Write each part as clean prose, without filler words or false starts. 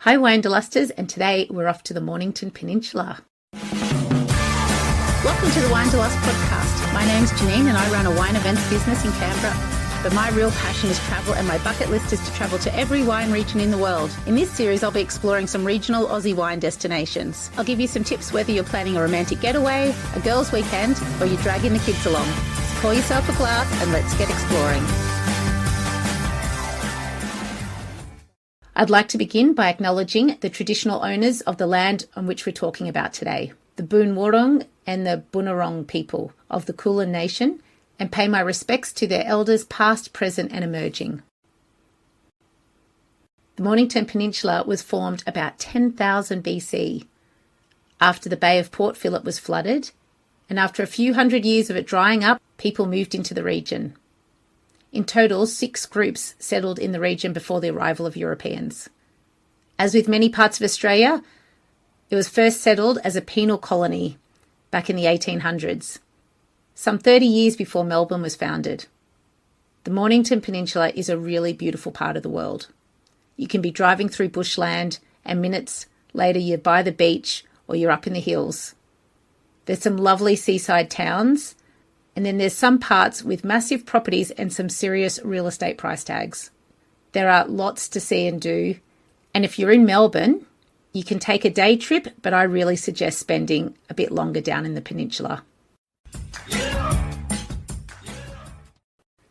Hi Winederlusters, and today we're off to the Mornington Peninsula. Welcome to the Winederlust podcast. My name's Jeanene and I run a wine events business in Canberra. But my real passion is travel, and my bucket list is to travel to every wine region in the world. In this series, I'll be exploring some regional Aussie wine destinations. I'll give you some tips whether you're planning a romantic getaway, a girls' weekend, or you're dragging the kids along. So pour yourself a glass and let's get exploring. I'd like to begin by acknowledging the traditional owners of the land on which we're talking about today, the Boon Wurrung and the Bunurong people of the Kulin Nation, and pay my respects to their elders past, present and emerging. The Mornington Peninsula was formed about 10,000 BC, after the Bay of Port Phillip was flooded, and after a few hundred years of it drying up, people moved into the region. In total, 6 groups settled in the region before the arrival of Europeans. As with many parts of Australia, it was first settled as a penal colony back in the 1800s, some 30 years before Melbourne was founded. The Mornington Peninsula is a really beautiful part of the world. You can be driving through bushland and minutes later you're by the beach or you're up in the hills. There's some lovely seaside towns, and then there's some parts with massive properties and some serious real estate price tags. There are lots to see and do, and if you're in Melbourne, you can take a day trip, but I really suggest spending a bit longer down in the peninsula.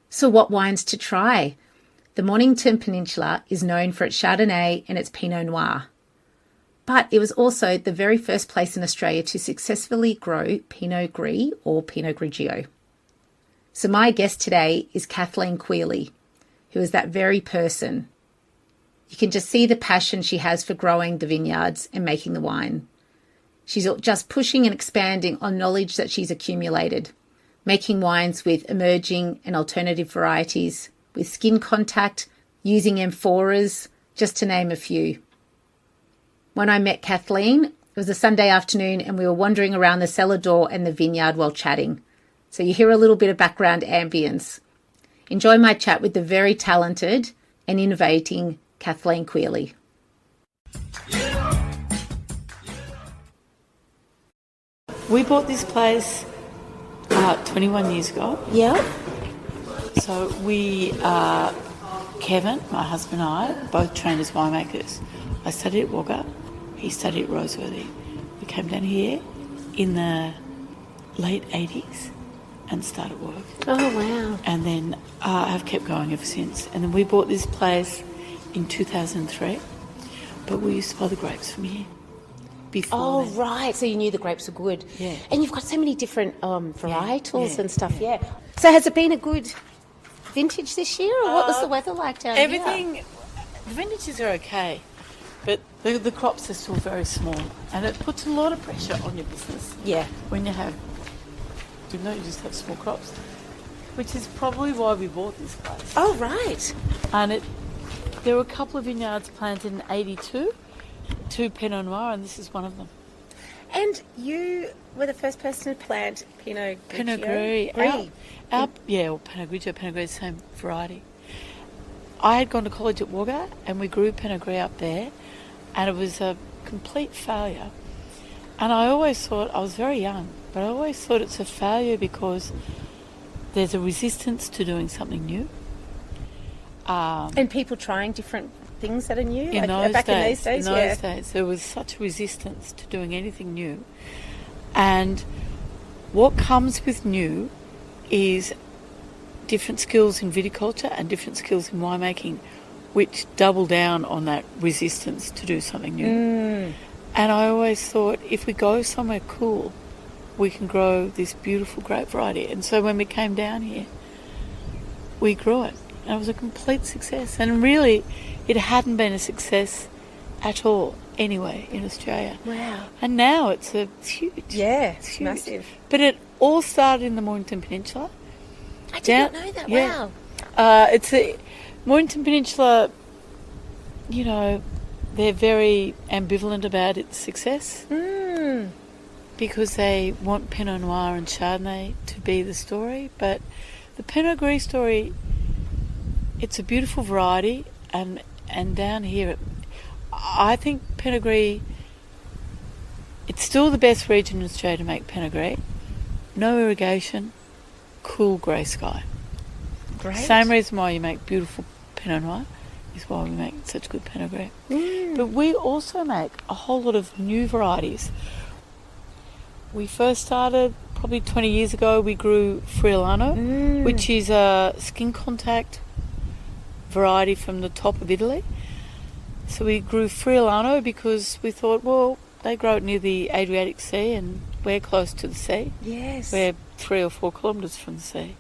So what wines to try? The Mornington Peninsula is known for its Chardonnay and its Pinot Noir, but it was also the very first place in Australia to successfully grow Pinot Gris or Pinot Grigio. So my guest today is Kathleen Quealy, who is that very person. You can just see the passion she has for growing the vineyards and making the wine. She's just pushing and expanding on knowledge that she's accumulated, making wines with emerging and alternative varieties, with skin contact, using amphoras, just to name a few. When I met Kathleen, it was a Sunday afternoon and we were wandering around the cellar door and the vineyard while chatting. So you hear a little bit of background ambience. Enjoy my chat with the very talented and innovating Kathleen Quealy. We bought this place 21 years ago. Yeah. So we, Kevin, my husband and I, both trained as winemakers. I studied at Wagga, he studied at Roseworthy. We came down here in the late 80s and started work. Oh, wow. And then I've kept going ever since. And then we bought this place in 2003, but we used to buy the grapes from here. Oh, then. Right. So you knew the grapes were good. Yeah. And you've got so many different varietals and stuff, yeah. So has it been a good vintage this year, or what was the weather like down here? The vintages are okay, but the crops are still very small, and it puts a lot of pressure on your business. Yeah. When you just have small crops, which is probably why we bought this place. Oh, right. And there were a couple of vineyards planted in 82, 2 Pinot Noir, and this is one of them. And you were the first person to plant Pinot Grigio? Pinot Gris. Or Pinot Grigio, Pinot Gris, same variety. I had gone to college at Wagga and we grew Pinot Gris up there, and it was a complete failure. And I always thought, I was very young, but I always thought it's a failure because there's a resistance to doing something new. And people trying different things that are new? In those days, there was such resistance to doing anything new. And what comes with new is different skills in viticulture and different skills in winemaking, which double down on that resistance to do something new. And I always thought, if we go somewhere cool, we can grow this beautiful grape variety. And so when we came down here, we grew it. And it was a complete success. And really, it hadn't been a success at all anyway in Australia. Wow. And now it's huge. Yeah, it's huge. Massive. But it all started in the Mornington Peninsula. I did not know that. Yeah. Wow. It's the Mornington Peninsula, they're very ambivalent about its success. Because they want Pinot Noir and Chardonnay to be the story. But the Pinot Gris story, it's a beautiful variety, and down here I think Pinot Gris, it's still the best region in Australia to make Pinot Gris. No irrigation, cool grey sky. Great. Same reason why you make beautiful Pinot Noir is why we make such good Pinot Gris. But we also make a whole lot of new varieties. We first started probably 20 years ago. We grew Friulano, which is a skin contact variety from the top of Italy. So we grew Friulano because we thought, well, they grow it near the Adriatic Sea and we're close to the sea. Yes. We're 3 or 4 kilometres from the sea.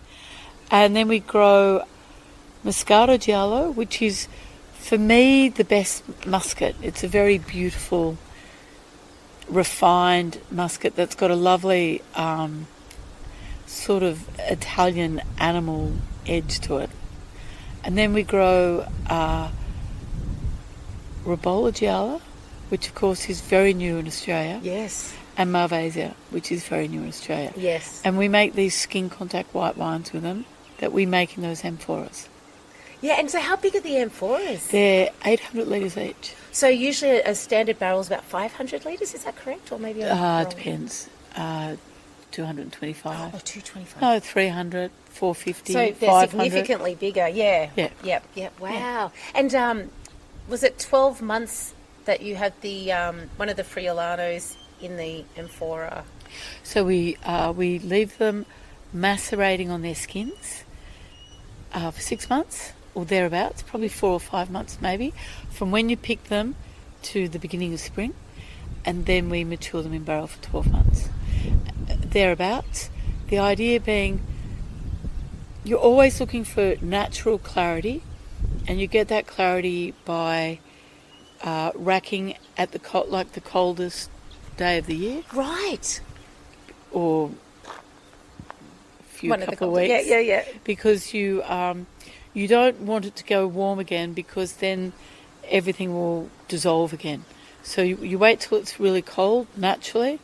And then we grow Moscato Giallo, which is, for me, the best muscat. It's a very beautiful, refined muscat that's got a lovely sort of Italian animal edge to it. And then we grow Ribolla Gialla, which of course is very new in Australia. Yes. And Malvasia, which is very new in Australia. Yes. And we make these skin contact white wines with them that we make in those amphoras. Yeah, and so how big are the amphoras? They're 800 litres each. So usually a standard barrel is about 500 litres, is that correct? Or maybe It depends. 225. Oh, 225. No, 300, 450, So they're 500. significantly bigger, yeah. Yeah. Yep. Wow. Yeah. And was it 12 months that you had the one of the Friulanos in the amphora? So we leave them macerating on their skins for 6 months or thereabouts, probably 4 or 5 months maybe, from when you pick them to the beginning of spring, and then we mature them in barrel for 12 months thereabouts. The idea being you're always looking for natural clarity, and you get that clarity by racking at the coldest day of the year. Right. Or couple of weeks. Yeah. Because you don't want it to go warm again, because then everything will dissolve again. So you wait till it's really cold naturally.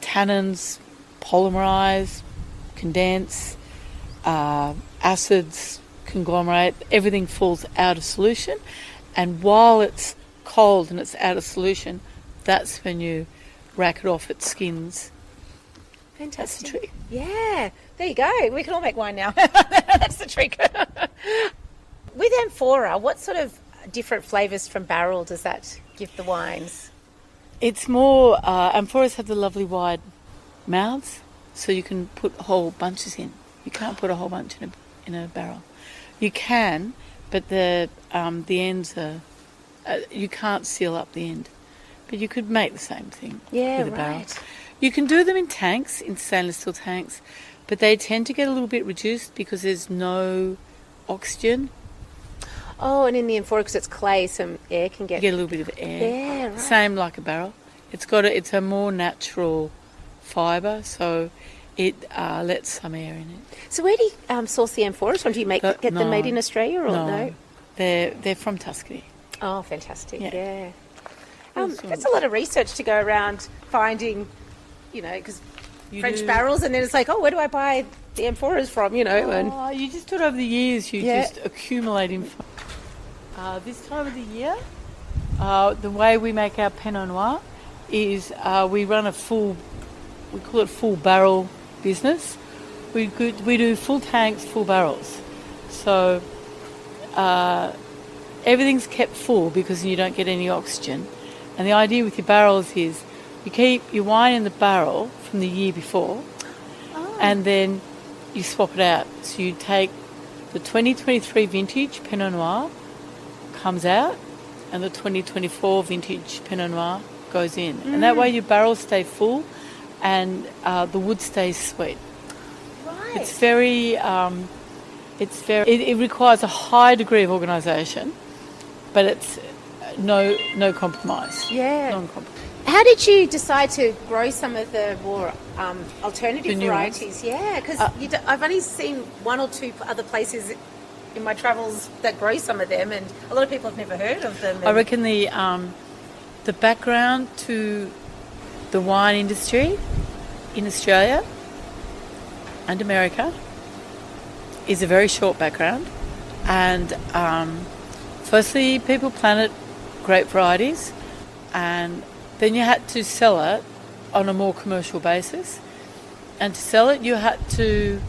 Tannins polymerize, condense, acids conglomerate, everything falls out of solution. And while it's cold and it's out of solution, that's when you rack it off its skins. Fantastic. That's the trick. Yeah, there you go. We can all make wine now. That's the trick. With amphora, what sort of different flavours from barrel does that give the wines? It's more, amphoras have the lovely wide mouths, so you can put whole bunches in. You can't put a whole bunch in a barrel. You can, but the ends are, you can't seal up the end. But you could make the same thing with a barrel. You can do them in tanks, in stainless steel tanks, but they tend to get a little bit reduced because there's no oxygen. Oh, and in the amphora, because it's clay, some air can get... You get a little bit of air. Yeah, right. Same like a barrel. It's a more natural fibre, so it lets some air in it. So where do you source the amphoras from? Do you get them made in Australia or no? They're from Tuscany. Oh, fantastic, yeah. Awesome. That's a lot of research to go around finding, because French barrels, and then it's like, oh, where do I buy the amphoras from, and you just do it over the years. You just accumulate info. This time of the year, the way we make our Pinot Noir is we run we call it full barrel business. We do full tanks, full barrels. So everything's kept full because you don't get any oxygen. And the idea with your barrels is you keep your wine in the barrel from the year before, and then you swap it out. So you take the 2023 vintage Pinot Noir comes out, and the 2024 vintage Pinot Noir goes in. And that way your barrels stay full and the wood stays sweet. right. It's very, it requires a high degree of organisation, but it's no compromise. Yeah. Non-compromise. How did you decide to grow some of the more alternative The varieties? nuance? Yeah, because I've only seen one or two other places in my travels that grow some of them, and a lot of people have never heard of them. I reckon the background to the wine industry in Australia and America is a very short background, and firstly, people plant it grape varieties, and then you had to sell it on a more commercial basis. And to sell it, you had to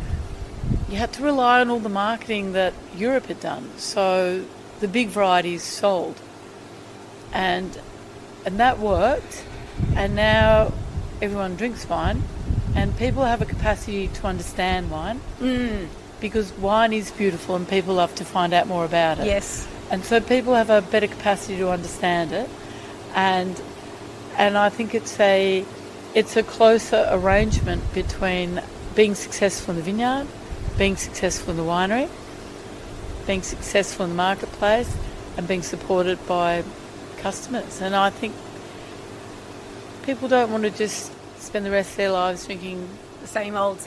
rely on all the marketing that Europe had done. So the big varieties sold, and that worked. And now everyone drinks wine, and people have a capacity to understand wine because wine is beautiful, and people love to find out more about it. Yes. And so people have a better capacity to understand it, and I think it's a closer arrangement between being successful in the vineyard, being successful in the winery, being successful in the marketplace, and being supported by customers. And I think people don't want to just spend the rest of their lives drinking the same old,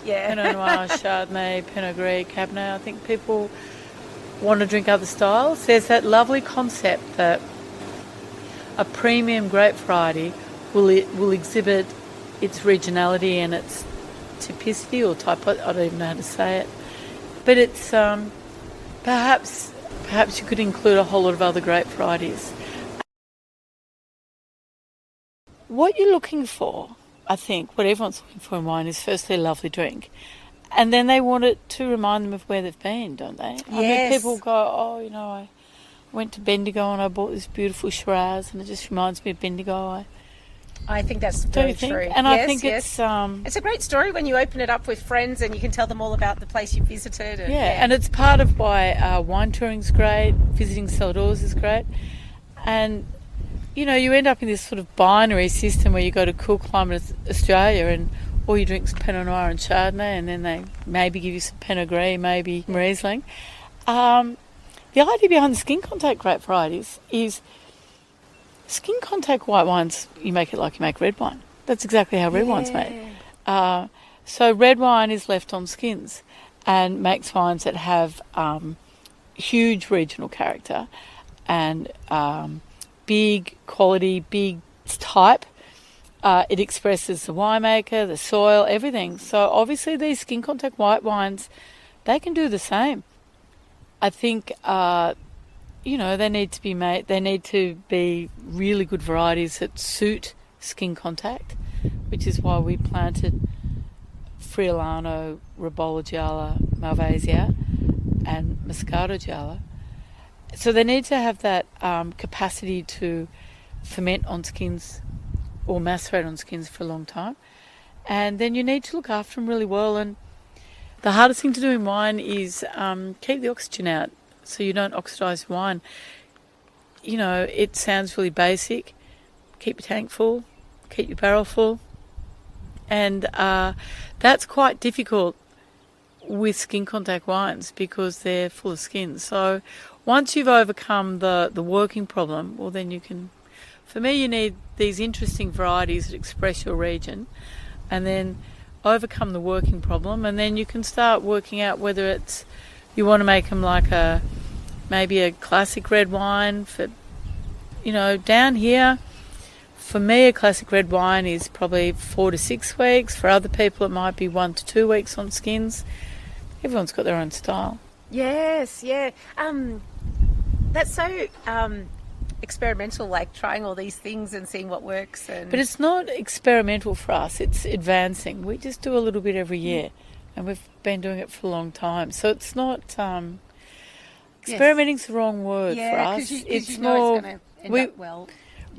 yeah. Pinot Noir, Chardonnay, Pinot Gris, Cabernet. I think people want to drink other styles. There's that lovely concept that a premium grape variety will exhibit its regionality and its typicity or type. I don't even know how to say it, but it's perhaps you could include a whole lot of other grape varieties. What you're looking for, I think, what everyone's looking for in wine is firstly a lovely drink, and then they want it to remind them of where they've been, don't they? Yes. I mean, people go, I went to Bendigo and I bought this beautiful Shiraz, and it just reminds me of Bendigo. I think that's very true. And I think it's a great story when you open it up with friends and you can tell them all about the place you visited. And it's part of why wine touring's great, visiting cellars is great, and you end up in this sort of binary system where you go to cool climate Australia and all you drink's Pinot Noir and Chardonnay, and then they maybe give you some Pinot Gris, maybe Riesling. The idea behind the skin contact grape varieties is skin contact white wines, you make it like you make red wine. That's exactly how red wine's made. So red wine is left on skins and makes wines that have huge regional character and big quality, big type. It expresses the winemaker, the soil, everything. So obviously these skin contact white wines, they can do the same. I think they need to be made. They need to be really good varieties that suit skin contact, which is why we planted Friulano, Ribolla Gialla, Malvasia, and Moscato Gialla. So they need to have that capacity to ferment on skins or macerate on skins for a long time, and then you need to look after them really well. And the hardest thing to do in wine is keep the oxygen out, so you don't oxidise wine. It sounds really basic. Keep your tank full, keep your barrel full. And that's quite difficult with skin contact wines because they're full of skin. So once you've overcome the working problem, well then you can... For me, you need these interesting varieties that express your region and then overcome the working problem, and then you can start working out whether it's... You want to make them like maybe a classic red wine for, down here. For me, a classic red wine is probably 4 to 6 weeks. For other people, it might be 1 to 2 weeks on skins. Everyone's got their own style. Yes, yeah. That's so experimental, like trying all these things and seeing what works. But it's not experimental for us. It's advancing. We just do a little bit every year. And we've been doing it for a long time. So it's not... experimenting's the wrong word for us. It's more... It's going to end up well.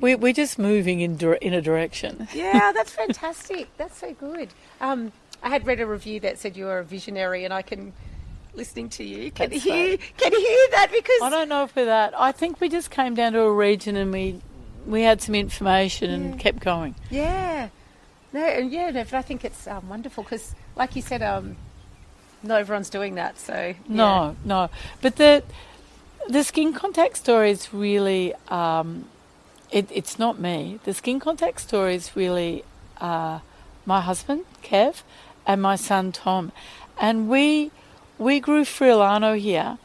We're just moving in a direction. Yeah, that's fantastic. That's so good. I had read a review that said you were a visionary, and I can... Listening to you, can you hear that? Because I don't know if we're that. I think we just came down to a region and we had some information and kept going. Yeah. But I think it's wonderful because, like you said, not everyone's doing that. So no. But the skin contact story is really it's not me. The skin contact story is really my husband Kev and my son Tom, and we grew Friulano here,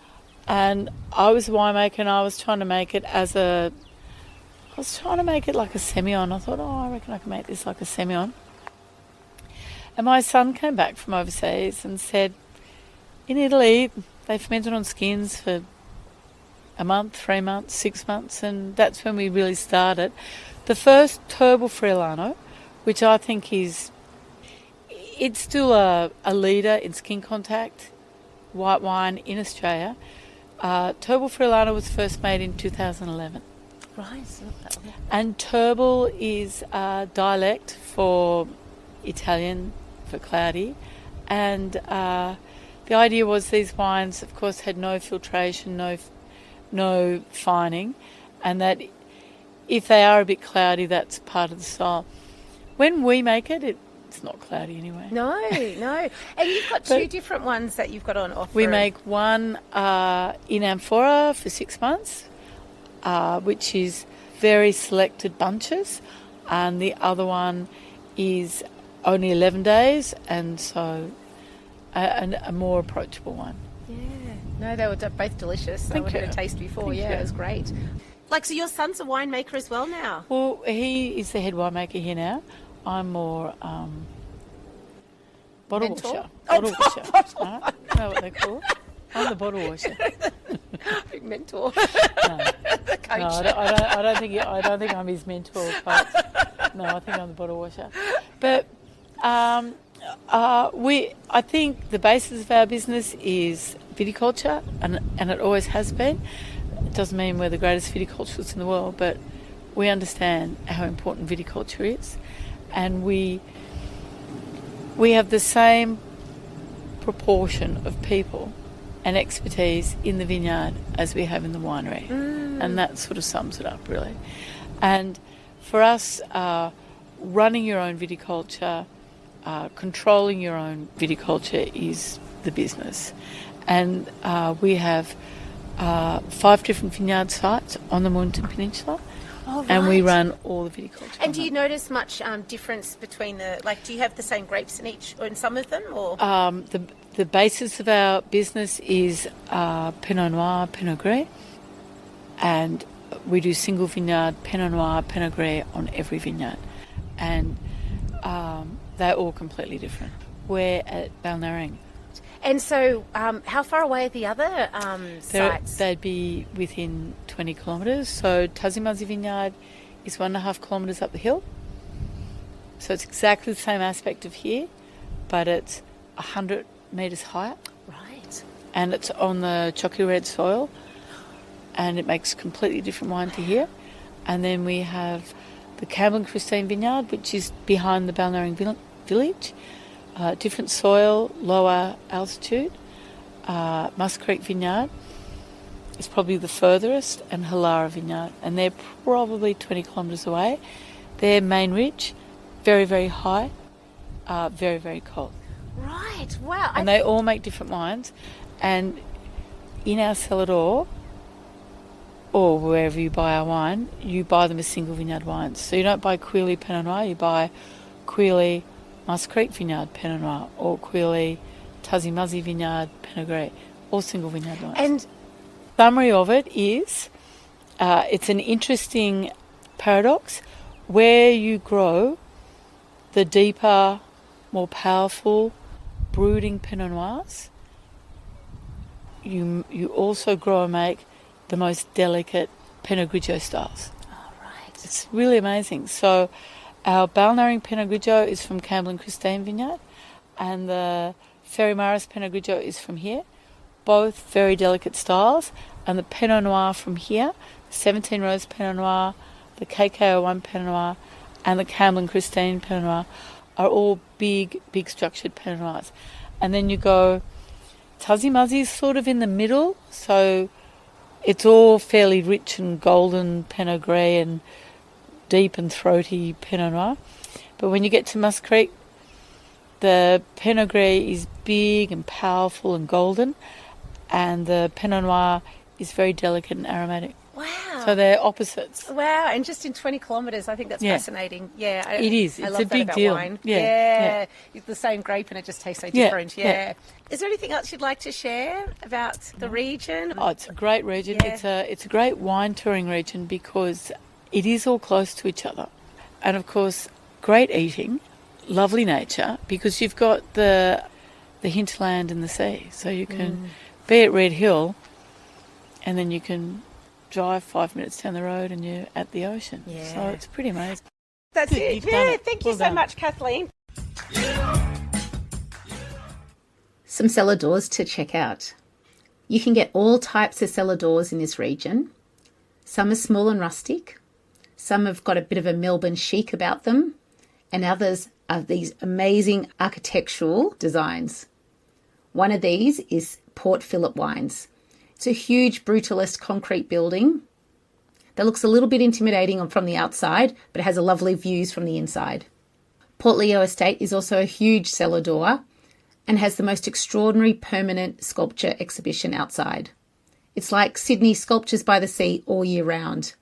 and I was a winemaker and I was trying to make it like a Semillon. I thought, I reckon I can make this like a Semillon. And my son came back from overseas and said, in Italy, they fermented on skins for a month, 3 months, 6 months, and that's when we really started. The first Turbol Friulano, which I think it's still a leader in skin contact white wine in Australia. Turbol Friulano was first made in 2011. Right. And Turbol is a dialect for Italian, for cloudy. And the idea was these wines, of course, had no filtration, no fining, and that if they are a bit cloudy, that's part of the style. When we make it, it's not cloudy anyway. No. And you've got two different ones that you've got on offer. We make one in amphora for 6 months, which is very selected bunches, and the other one is only 11 days, and so a more approachable one. Yeah. No, they were both delicious. I wanted to taste before. Thank you. It was great. So your son's a winemaker as well now? Well, he is the head winemaker here now. I'm more bottle washer. Bottle washer. Right? You know what they call it? I'm the bottle washer. Big mentor. No. The coach. No, I don't think I'm his mentor. But no, I think I'm the bottle washer. But I think the basis of our business is viticulture, and it always has been. It doesn't mean we're the greatest viticulturists in the world, but we understand how important viticulture is, and we have the same proportion of people and expertise in the vineyard as we have in the winery, and that sort of sums it up really. And for us, running your own viticulture, controlling your own viticulture is the business. And we have 5 different vineyard sites on the Mornington Peninsula. Oh, right. And we run all the viticulture. And do you notice much difference between do you have the same grapes in each, or in some of them, or? The basis of our business is Pinot Noir, Pinot Gris, and we do single vineyard Pinot Noir, Pinot Gris on every vineyard, and they're all completely different. We're at Balnarring. And so, how far away are the other sites? They'd be within 20 kilometres. So Tazimazzi Vineyard is 1.5 kilometres up the hill. So it's exactly the same aspect of here, but it's 100 metres higher. Right. And it's on the chocolate red soil, and it makes completely different wine to here. And then we have the Campbell and Christine Vineyard, which is behind the Balnarring village. Different soil, lower altitude. Musk Creek Vineyard is probably the furthest, and Halara Vineyard, and they're probably 20 kilometres away. They're main ridge, very, very high, very, very cold. Right, wow. And they all make different wines, and in our cellar door, or wherever you buy our wine, you buy them as single vineyard wines. So you don't buy Quealy Pinot Noir, you buy Quealy Musk Creek Vineyard Pinot Noir, or Quealy Tazimazzi Vineyard Pinot Gris, all single vineyard wines. And summary of it is, it's an interesting paradox. Where you grow the deeper, more powerful, brooding Pinot Noirs, you also grow and make the most delicate Pinot Grigio styles. Oh, right. It's really amazing. So our Balnarring Pinot Grigio is from Campbell and Christine Vineyard, and the Ferry Maris Pinot Grigio is from here. Both very delicate styles. And the Pinot Noir from here, 17 Rose Pinot Noir, the KK01 Pinot Noir, and the Campbell and Christine Pinot Noir are all big, big structured Pinot Noirs. And then you go, Tazimazzi is sort of in the middle, so it's all fairly rich and golden Pinot Gris and deep and throaty Pinot Noir. But when you get to Musk Creek, the Pinot Gris is big and powerful and golden, and the Pinot Noir is very delicate and aromatic. Wow. So they're opposites. Wow, and just in 20 kilometres, I think that's fascinating. Yeah. It is. I It's love a that big about deal. wine. Yeah. It's the same grape and it just tastes so different. Yeah. Yeah. Is there anything else you'd like to share about the region? Oh, it's a great region. Yeah. It's a great wine touring region because it is all close to each other. And of course, great eating, lovely nature, because you've got the hinterland and the sea. So you can be at Red Hill, and then you can drive 5 minutes down the road and you're at the ocean. Yeah. So it's pretty amazing. That's Good, it. you've done Yeah, it. thank you Well so done. much, Kathleen. Some cellar doors to check out. You can get all types of cellar doors in this region. Some are small and rustic. Some have got a bit of a Melbourne chic about them. And others are these amazing architectural designs. One of these is Port Phillip Wines. It's a huge brutalist concrete building that looks a little bit intimidating from the outside, but it has a lovely views from the inside. Port Leo Estate is also a huge cellar door and has the most extraordinary permanent sculpture exhibition outside. It's like Sydney Sculptures by the Sea all year round.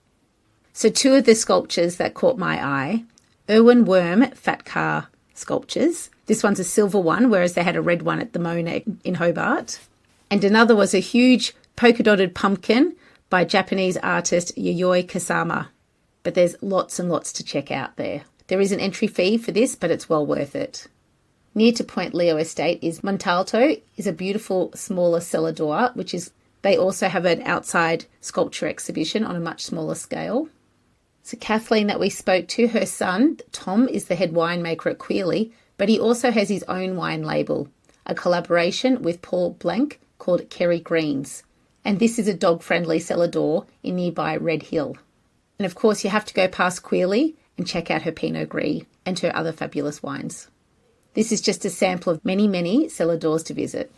So two of the sculptures that caught my eye, Irwin Worm Fat Car sculptures. This one's a silver one, whereas they had a red one at the Mona in Hobart. And another was a huge polka-dotted pumpkin by Japanese artist Yayoi Kusama. But there's lots and lots to check out there. There is an entry fee for this, but it's well worth it. Near to Point Leo Estate is Montalto, is a beautiful smaller cellar door, they also have an outside sculpture exhibition on a much smaller scale. So Kathleen that we spoke to, her son, Tom, is the head winemaker at Quealy, but he also has his own wine label, a collaboration with Paul Blanc called Kerry Greens. And this is a dog-friendly cellar door in nearby Red Hill. And of course, you have to go past Quealy and check out her Pinot Gris and her other fabulous wines. This is just a sample of many, many cellar doors to visit.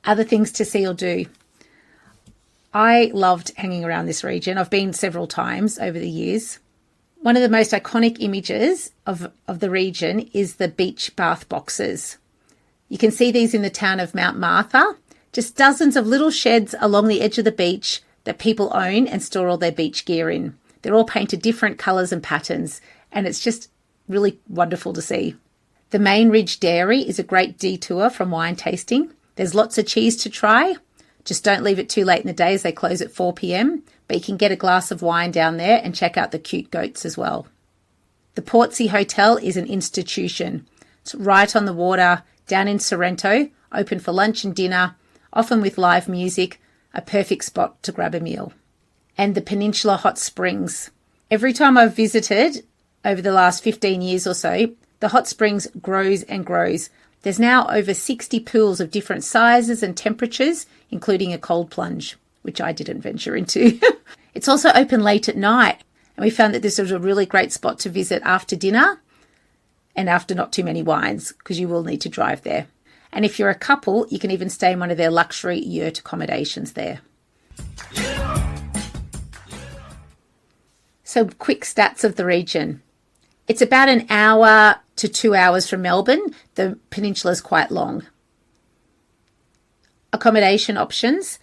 Other things to see or do. I loved hanging around this region. I've been several times over the years. One of the most iconic images of the region is the beach bath boxes. You can see these in the town of Mount Martha, just dozens of little sheds along the edge of the beach that people own and store all their beach gear in. They're all painted different colours and patterns, and it's just really wonderful to see. The Main Ridge Dairy is a great detour from wine tasting. There's lots of cheese to try. Just don't leave it too late in the day as they close at 4 p.m, but you can get a glass of wine down there and check out the cute goats as well. The Portsea Hotel is an institution. It's right on the water, down in Sorrento, open for lunch and dinner, often with live music, a perfect spot to grab a meal. And the Peninsula Hot Springs. Every time I've visited over the last 15 years or so, the hot springs grows and grows. There's now over 60 pools of different sizes and temperatures, including a cold plunge, which I didn't venture into. It's also open late at night, and we found that this was a really great spot to visit after dinner and after not too many wines, because you will need to drive there. And if you're a couple, you can even stay in one of their luxury yurt accommodations there. So quick stats of the region. It's about an hour to 2 hours from Melbourne. The peninsula is quite long. Accommodation options,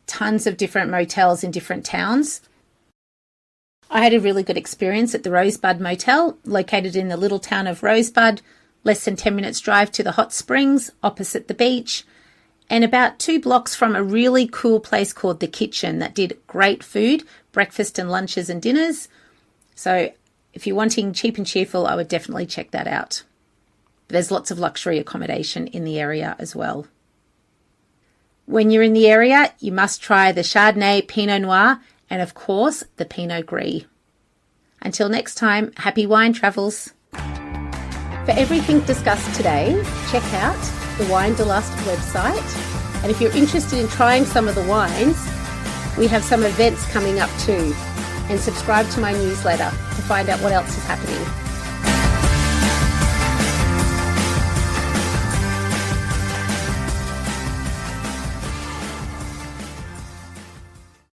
tons of different motels in different towns. I had a really good experience at the Rosebud Motel, located in the little town of Rosebud, less than 10 minutes drive to the hot springs, opposite the beach, and about 2 blocks from a really cool place called The Kitchen that did great food, breakfast and lunches and dinners. So if you're wanting cheap and cheerful, I would definitely check that out. There's lots of luxury accommodation in the area as well. When you're in the area, you must try the Chardonnay, Pinot Noir, and of course, the Pinot Gris. Until next time, happy wine travels. For everything discussed today, check out the Winederlust website. And if you're interested in trying some of the wines, we have some events coming up too. And subscribe to my newsletter to find out what else is happening.